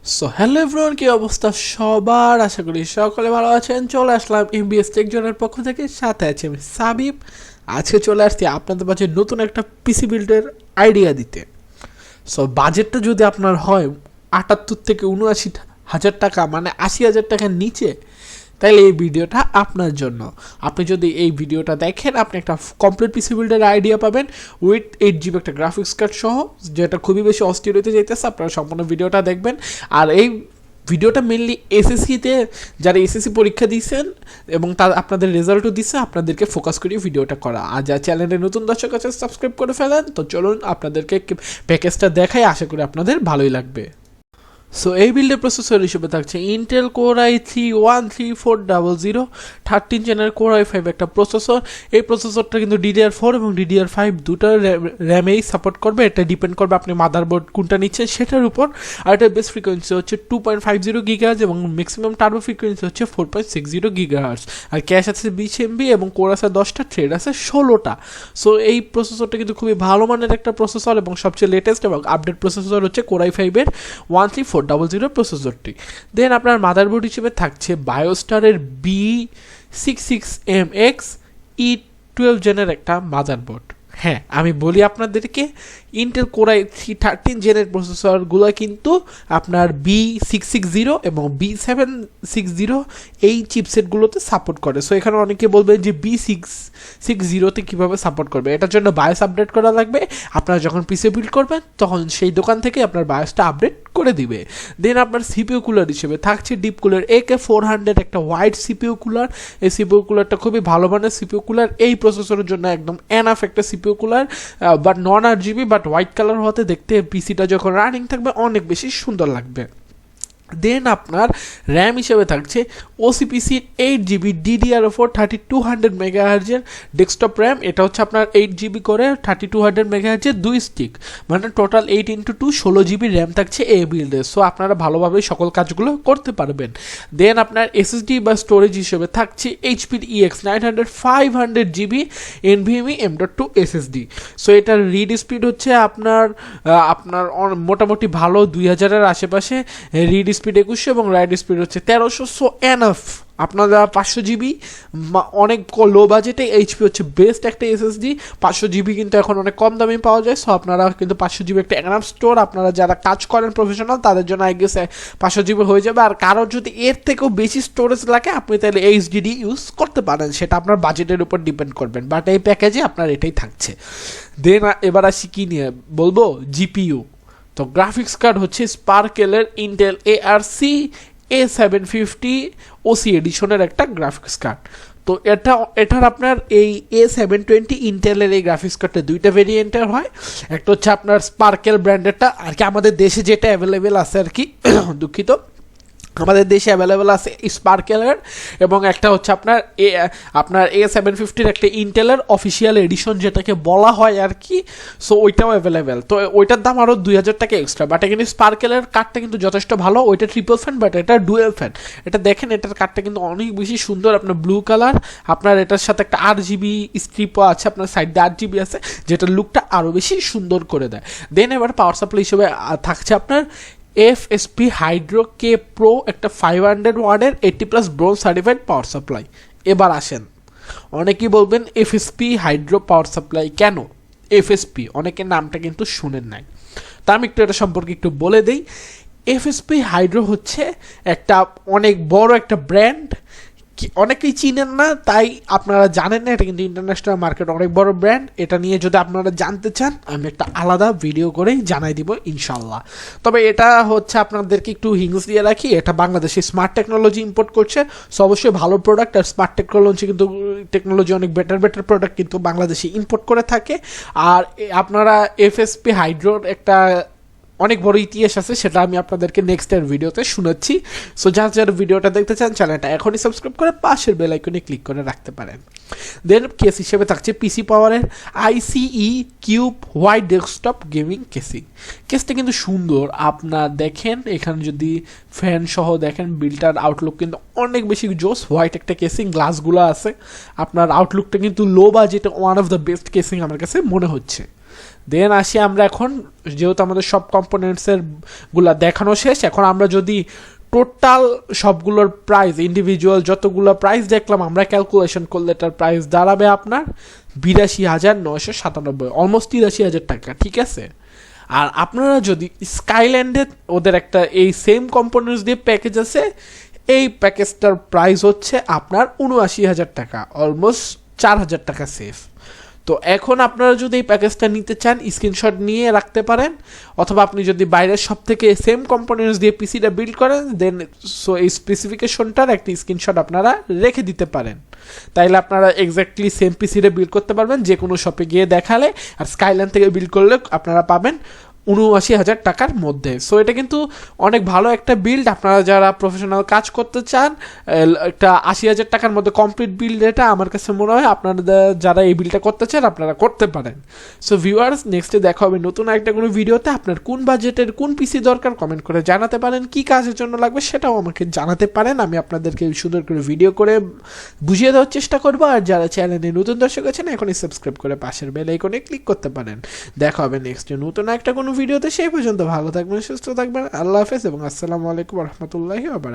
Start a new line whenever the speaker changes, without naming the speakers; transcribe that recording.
So hello everyone, কি অবস্থা সবার? আশা করি সকলে ভালো আছেন। চলে আসলাম MBS টেক জোনের পক্ষ থেকে, সাথে আছি আমি সাবিব। আজকে চলে আসছি আপনাদের মাঝে নতুন একটা পিসি বিল্ডের আইডিয়া দিতে। সো বাজেটটা যদি আপনার হয় 78 থেকে 79,000 টাকা, মানে 80,000 টাকার নিচে, তাহলে এই ভিডিওটা আপনার জন্য। আপনি যদি এই ভিডিওটা দেখেন, আপনি একটা কমপ্লিট পিসি বিল্ডের আইডিয়া পাবেন উইথ 8GB একটা গ্রাফিক্স কার্ড সহ, যেটা খুবই বেশি অস্থির হতে যাইতেছে। আপনারা সম্পূর্ণ ভিডিওটা দেখবেন। আর এই ভিডিওটা মেনলি এসএসসিতে যারা এসএসসি পরীক্ষা দিয়েছেন এবং তার আপনাদের রেজাল্টও দিচ্ছে, আপনাদেরকে ফোকাস করিয়ে ভিডিওটা করা। আর যা চ্যানেলে নতুন দর্শক আছে সাবস্ক্রাইব করে ফেলেন। তো চলুন আপনাদেরকে প্যাকেজটা দেখাই, আশা করি আপনাদের ভালোই লাগবে। সো এই বিল্ডের প্রসেসর হিসেবে থাকছে Intel core i3-13400 13 জেনের core i5 একটা প্রসেসর। এই প্রসেসরটা কিন্তু DDR4 এবং DDR5 দুটো র্যামেই সাপোর্ট করবে। এটা ডিপেন্ড করবে আপনি মাদারবোর্ড কোনটা নিচ্ছেন সেটার উপর। আর এটার বেস ফ্রিকোয়েন্সি হচ্ছে 2.50 GHz এবং ম্যাক্সিমাম টার্বো ফ্রিকোয়েন্সি হচ্ছে 4.60 GHz। আর ক্যাশ আছে 20 MB এবং কোর আছে 10টা, থ্রেড আছে 16টা। সো এই প্রসেসরটা কিন্তু খুবই ভালো মানের একটা প্রসেসর এবং সবচেয়ে লেটেস্ট এবং আপডেট প্রসেসর হচ্ছে কোর i5 এর 13400 প্রসেসরটি। দেন আপনার মাদারবোর্ড হিসেবে থাকছে বায়োস্টারের B66MX E12 জেনের একটা মাদারবোর্ড। হ্যাঁ, আমি বলি আপনাদেরকে, ইন্টেল কোর i3-13 জেনের প্রসেসরগুলো কিন্তু আপনার B660 এবং B760 এই চিপসেটগুলোতে সাপোর্ট করে। সো এখানে অনেকে বলবেন যে B660তে কীভাবে সাপোর্ট করবে, এটার জন্য বায়োস আপডেট করা লাগবে। আপনারা যখন পিসি বিল্ড করবেন তখন সেই দোকান থেকে আপনার বায়োসটা আপডেট করে দিবে। দেন আপনার সিপিইউ কুলার হিসেবে থাকছে ডিপ কুলার AK400 একটা হোয়াইট সিপিইউ কুলার। এই সিপিইউ কুলারটা খুবই ভালো মানের সিপিইউ কুলার। এই প্রসেসরের জন্য একদম এনাফ একটা CPU cooler, but non RGB, but white colour হতে দেখতে পিসিটা যখন রানিং থাকবে অনেক বেশি সুন্দর লাগবে। দেন আপনার র্যাম হিসেবে থাকছে OCPC 8GB DDR4 3200 MHz এর ডেস্কটপ র্যাম। এটা হচ্ছে আপনার 8GB করে 3200 MHz এর 2 স্টিক, মানে টোটাল 8x2 16GB র্যাম থাকছে এই বিল্ডে। সো আপনারা ভালোভাবে সকল কাজগুলো করতে পারবেন। দেন আপনার SSD বা স্টোরেজ হিসেবে থাকছে HP EX900 500GB NVMe M.2 SSD। So এটার রিড স্পিড হচ্ছে আপনার মোটামুটি ভালো 2000-এর আশেপাশে রিড স্পিড 2100 এবং রাইট স্পিড হচ্ছে 1300। So enough. আপনারা 500GB অনেক লো বাজেটে HP হচ্ছে বেস্ট একটা SSD। 500GB কিন্তু এখন অনেক কম দামে পাওয়া যায়। সো আপনারা কিন্তু 500GB একটা এনাফ স্টোর। আপনারা যারা কাজ করেন প্রফেশনাল তাদের জন্য আই গেস 500GB হয়ে যাবে। আর কারোর যদি এর থেকেও বেশি স্টোরেজ লাগে আপনি তাহলে HDD ইউজ করতে পারেন, সেটা আপনার বাজেটের উপর ডিপেন্ড করবেন। বাট এই প্যাকেজে আপনার এটাই থাকছে। দেন এবার আসি কি নিয়ে বলবো, GPU। তো গ্রাফিক্স কার্ড হচ্ছে স্পার্কেলের ইন্টেল ARC A750 OC এডিশনের একটা গ্রাফিক্স কার্ড। তো এটার আপনার এই A720 ইন্টেলের এই গ্রাফিক্স কার্ডটা দুইটা ভেরিয়েন্টের হয়। একটা হচ্ছে আপনার স্পার্কেল ব্র্যান্ডেরটা, আর কি আমাদের দেশে যেটা অ্যাভেলেবেল আছে আর কি, দুঃখিত, আমাদের দেশে অ্যাভেলেবেল আছে স্পার্কেলের, এবং একটা হচ্ছে আপনার A750-র একটা ইন্টেলের অফিসিয়াল এডিশন যেটাকে বলা হয় আর কি। সো ওইটাও অ্যাভেলেবেল। তো ওইটার দাম আরও 2000 টাকা এক্সট্রা। বাট এখানে স্পার্কেলের কার্ডটা কিন্তু যথেষ্ট ভালো। ওইটা ট্রিপল ফ্যান, বাট এটা ডুয়েল ফ্যান। এটা দেখেন, এটার কার্ডটা কিন্তু অনেক বেশি সুন্দর, আপনার ব্লু কালার। আপনার এটার সাথে একটা 8GB স্ট্রিপও আছে, আপনার সাইড দিয়ে 8GB আছে, যেটার লুকটা আরও বেশি সুন্দর করে দেয়। দেন এবার পাওয়ার সাপ্লাই হিসেবে থাকছে আপনার FSP হাইড্রো K Pro একটা 500 ওয়াটের 80+ ব্রোঞ্জ সার্টিফাইড পাওয়ার সাপ্লাই। এবার আসেন, অনেকেই বলবেন FSP হাইড্রো পাওয়ার সাপ্লাই কেন? FSP অনেকের নামটা কিন্তু শুনেন নাই, তা আমি একটু এটা সম্পর্কে একটু বলে দিই। FSP হাইড্রো হচ্ছে একটা অনেক বড় একটা ব্র্যান্ড, অনেকেই চিনেন না, তাই আপনারা জানেন না। এটা কিন্তু ইন্টারন্যাশনাল মার্কেট অনেক বড় ব্র্যান্ড। এটা নিয়ে যদি আপনারা জানতে চান আমি একটা আলাদা ভিডিও করেই জানাই দিব ইনশাল্লাহ। তবে এটা হচ্ছে আপনাদেরকে একটু হিংস দিয়ে রাখি, এটা বাংলাদেশে স্মার্ট টেকনোলজি ইম্পোর্ট করছে। সো অবশ্যই ভালো প্রোডাক্ট, আর স্মার্ট টেকনোলজি অনেক বেটার প্রোডাক্ট কিন্তু বাংলাদেশে ইম্পোর্ট করে থাকে। আর আপনারা FSP হাইড্রোর একটা অনেক বড় ইতিহাস আছে, সেটা আমি আপনাদেরকে নেক্সটের ভিডিওতে শোনাচ্ছি। সো যারা ভিডিওটা দেখতে চান চ্যানেলটা এখনই সাবস্ক্রাইব করে পাশের বেল আইকনে ক্লিক করে রাখতে পারেন। দেন কেস হিসেবে থাকছে পিসি পাওয়ারের ICE cube white desktop gaming casing. কেসটা কিন্তু সুন্দর, আপনার দেখেন এখানে যদি ফ্যান সহ দেখেন, বিল্টার আউটলুক কিন্তু অনেক বেশি জোস। হোয়াইট একটা কেসিং, গ্লাসগুলো আছে, আপনার আউটলুকটা কিন্তু লো বাজেটে one of the best casing আমার কাছে মনে হচ্ছে। দেন আসি আমরা এখন, যেহেতু আমাদের সব কম্পোনেন্টসের গুলা দেখানো শেষ, এখন আমরা যদি টোটাল সবগুলোর প্রাইস ইন্ডিভিজুয়াল যতগুলো প্রাইস দেখলাম আমরা ক্যালকুলেশন করলে এটার প্রাইস দাঁড়াবে আপনার 82,997, অলমোস্ট 83,000 টাকা, ঠিক আছে। আর আপনারা যদি স্কাইল্যান্ডে ওদের একটা এই সেম কম্পোনেন্টস দিয়ে প্যাকেজ আছে, এই প্যাকেজটার প্রাইস হচ্ছে আপনার 79,000 টাকা, অলমোস্ট 4,000 টাকা সেফ। তো এখন আপনারা যদি এই প্যাকেজটা নিতে চান স্ক্রিনশট নিয়ে রাখতে পারেন, অথবা আপনি যদি বাইরের সব থেকে সেম কম্পোনেন্টস দিয়ে পিসিটা বিল্ড করেন দেন সো এই স্পেসিফিকেশনটার একটা স্ক্রিনশট আপনারা রেখে দিতে পারেন, তাইলে আপনারা এক্স্যাক্টলি সেম পিসিটা বিল্ড করতে পারবেন যে কোনো শপে গিয়ে দেখালে। আর স্কাইল্যান্ড থেকে বিল্ড করলে আপনারা পাবেন 79,000 টাকার মধ্যে। সো এটা কিন্তু অনেক ভালো একটা বিল্ড, আপনারা যারা প্রফেশনাল কাজ করতে চান একটা 80,000 টাকার মধ্যে কমপ্লিট বিল্ড, এটা আমার কাছে মনে হয় আপনারা যারা এই বিলটা করতে চান আপনারা করতে পারেন। সো ভিউয়ার্স, নেক্সটে দেখা হবে নতুন একটা কোনো ভিডিওতে। আপনার কোন বাজেটের কোন পিসি দরকার কমেন্ট করে জানাতে পারেন, কি কাজের জন্য লাগবে সেটাও আমাকে জানাতে পারেন, আমি আপনাদেরকে সুন্দর করে ভিডিও করে বুঝিয়ে দেওয়ার চেষ্টা করবো। আর যারা চ্যানেলে নতুন দর্শক আছেন এখনই সাবস্ক্রাইব করে পাশের বেল আইকনে ক্লিক করতে পারেন। দেখা হবে নেক্সটে নতুন একটা কোনো ভিডিওতে, সেই পর্যন্ত ভালো থাকবেন, সুস্থ থাকবেন, আল্লাহ হাফেজ এবং আসসালামু আলাইকুম ওয়া রাহমাতুল্লাহি ওয়া বারাকাতুহু।